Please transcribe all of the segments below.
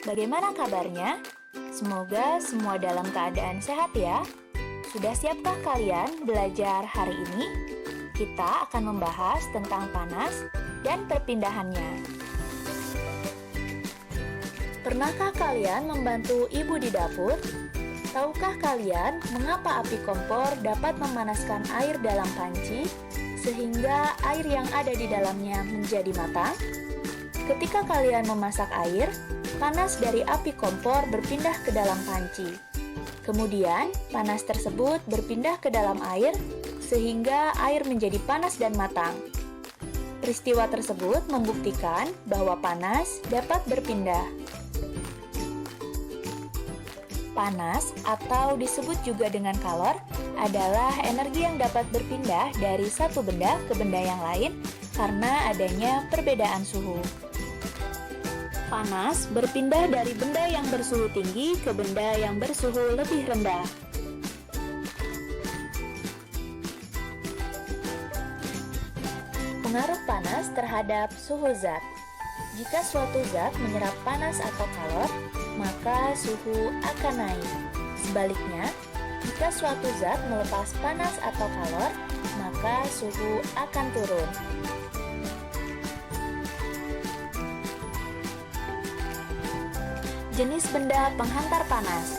Bagaimana kabarnya? Semoga semua dalam keadaan sehat ya. Sudah siapkah kalian belajar hari ini? Kita akan membahas tentang panas dan perpindahannya. Pernahkah kalian membantu ibu di dapur? Tahukah kalian mengapa api kompor dapat memanaskan air dalam panci sehingga air yang ada di dalamnya menjadi matang? Ketika kalian memasak air, panas dari api kompor berpindah ke dalam panci. Kemudian, panas tersebut berpindah ke dalam air sehingga air menjadi panas dan matang. Peristiwa tersebut membuktikan bahwa panas dapat berpindah. Panas, atau disebut juga dengan kalor, adalah energi yang dapat berpindah dari satu benda ke benda yang lain karena adanya perbedaan suhu. Panas berpindah dari benda yang bersuhu tinggi ke benda yang bersuhu lebih rendah. Pengaruh panas terhadap suhu zat. Jika suatu zat menyerap panas atau kalor, maka suhu akan naik. Sebaliknya, jika suatu zat melepas panas atau kalor, maka suhu akan turun. Jenis benda penghantar panas.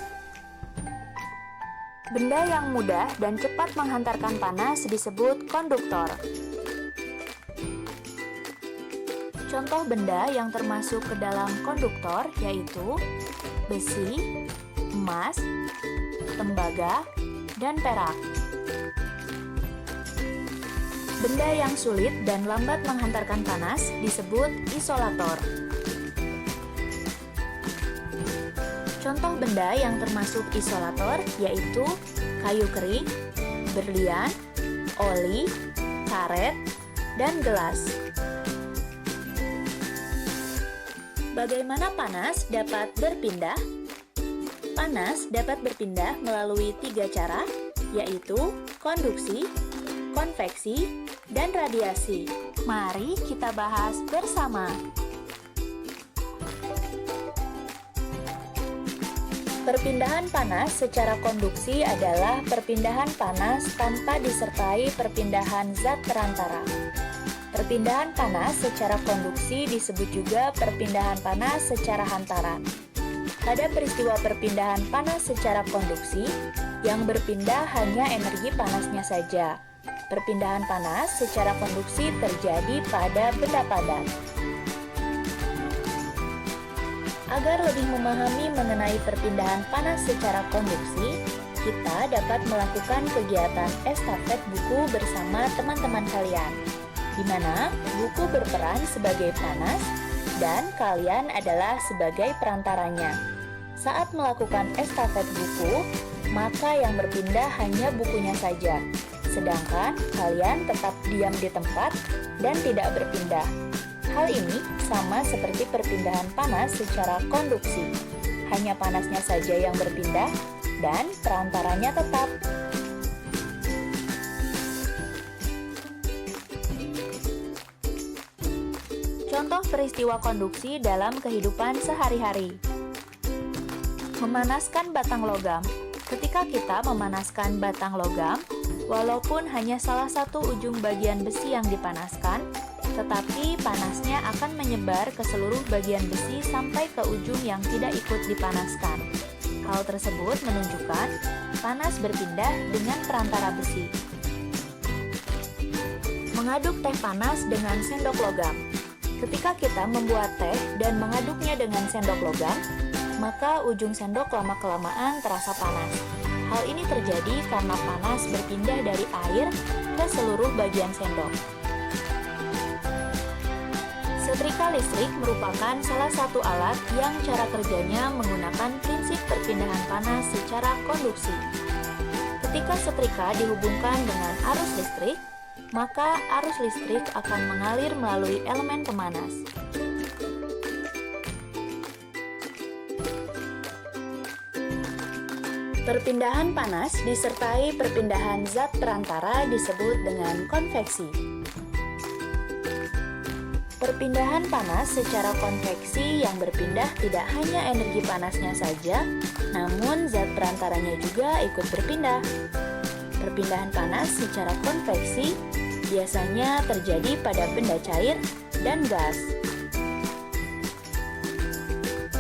Benda yang mudah dan cepat menghantarkan panas disebut konduktor. Contoh benda yang termasuk ke dalam konduktor yaitu besi, emas, tembaga, dan perak. Benda yang sulit dan lambat menghantarkan panas disebut isolator. Contoh benda yang termasuk isolator yaitu kayu kering, berlian, oli, karet, dan gelas. Bagaimana panas dapat berpindah? Panas dapat berpindah melalui 3 cara, yaitu konduksi, konveksi, dan radiasi. Mari kita bahas bersama. Perpindahan panas secara konduksi adalah perpindahan panas tanpa disertai perpindahan zat perantara. Perpindahan panas secara konduksi disebut juga perpindahan panas secara hantaran. Pada peristiwa perpindahan panas secara konduksi, yang berpindah hanya energi panasnya saja. Perpindahan panas secara konduksi terjadi pada benda padat. Agar lebih memahami mengenai perpindahan panas secara konduksi, kita dapat melakukan kegiatan estafet buku bersama teman-teman kalian, di mana buku berperan sebagai panas dan kalian adalah sebagai perantaranya. Saat melakukan estafet buku, maka yang berpindah hanya bukunya saja, sedangkan kalian tetap diam di tempat dan tidak berpindah. Hal ini sama seperti perpindahan panas secara konduksi, hanya panasnya saja yang berpindah dan perantaranya tetap. Contoh peristiwa konduksi dalam kehidupan sehari-hari. Memanaskan batang logam. Ketika kita memanaskan batang logam, walaupun hanya salah satu ujung bagian besi yang dipanaskan, tetapi panasnya akan menyebar ke seluruh bagian besi sampai ke ujung yang tidak ikut dipanaskan. Hal tersebut menunjukkan panas berpindah dengan perantara besi. Mengaduk teh panas dengan sendok logam. Ketika kita membuat teh dan mengaduknya dengan sendok logam, maka ujung sendok lama-kelamaan terasa panas. Hal ini terjadi karena panas berpindah dari air ke seluruh bagian sendok. Setrika listrik merupakan salah satu alat yang cara kerjanya menggunakan prinsip perpindahan panas secara konduksi. Ketika setrika dihubungkan dengan arus listrik, maka arus listrik akan mengalir melalui elemen pemanas. Perpindahan panas disertai perpindahan zat perantara disebut dengan konveksi. Perpindahan panas secara konveksi yang berpindah tidak hanya energi panasnya saja, namun zat perantaranya juga ikut berpindah. Perpindahan panas secara konveksi biasanya terjadi pada benda cair dan gas.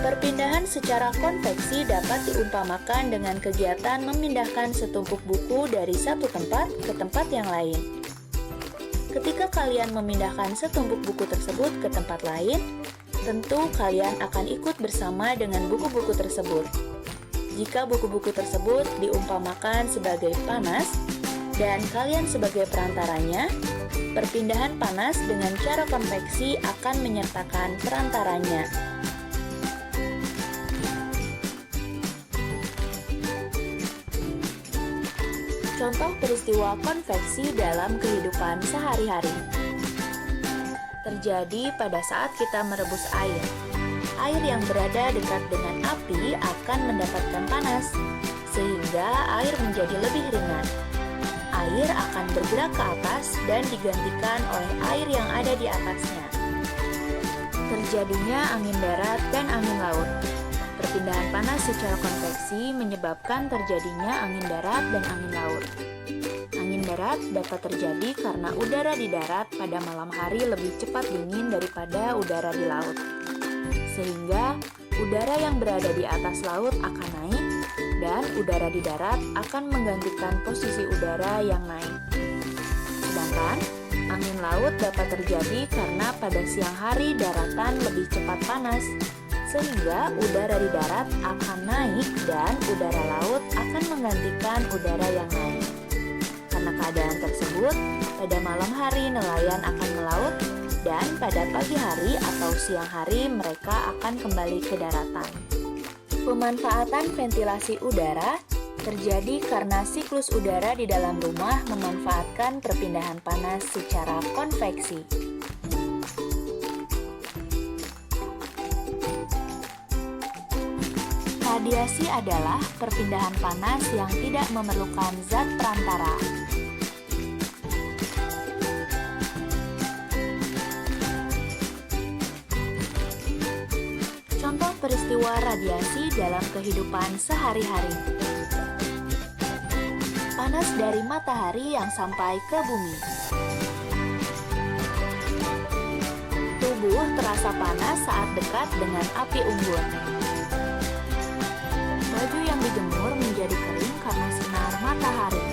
Perpindahan secara konveksi dapat diumpamakan dengan kegiatan memindahkan setumpuk buku dari satu tempat ke tempat yang lain. Ketika kalian memindahkan setumpuk buku tersebut ke tempat lain, tentu kalian akan ikut bersama dengan buku-buku tersebut. Jika buku-buku tersebut diumpamakan sebagai panas dan kalian sebagai perantaranya, perpindahan panas dengan cara konveksi akan menyertakan perantaranya. Contoh peristiwa konveksi dalam kehidupan sehari-hari terjadi pada saat kita merebus air. Air yang berada dekat dengan api akan mendapatkan panas, sehingga air menjadi lebih ringan. Air akan bergerak ke atas dan digantikan oleh air yang ada di atasnya. Terjadinya angin darat dan angin laut. Perpindahan panas secara konveksi menyebabkan terjadinya angin darat dan angin laut. Angin darat dapat terjadi karena udara di darat pada malam hari lebih cepat dingin daripada udara di laut. Sehingga udara yang berada di atas laut akan naik dan udara di darat akan menggantikan posisi udara yang naik. Sedangkan angin laut dapat terjadi karena pada siang hari daratan lebih cepat panas, sehingga udara di darat akan naik dan udara laut akan menggantikan udara yang naik. Karena keadaan tersebut, pada malam hari nelayan akan melaut dan pada pagi hari atau siang hari mereka akan kembali ke daratan. Pemanfaatan ventilasi udara terjadi karena siklus udara di dalam rumah memanfaatkan perpindahan panas secara konveksi. Radiasi adalah perpindahan panas yang tidak memerlukan zat perantara. Contoh peristiwa radiasi dalam kehidupan sehari-hari. Panas dari matahari yang sampai ke bumi. Tubuh terasa panas saat dekat dengan api unggun. Baju yang dijemur menjadi kering karena sinar matahari.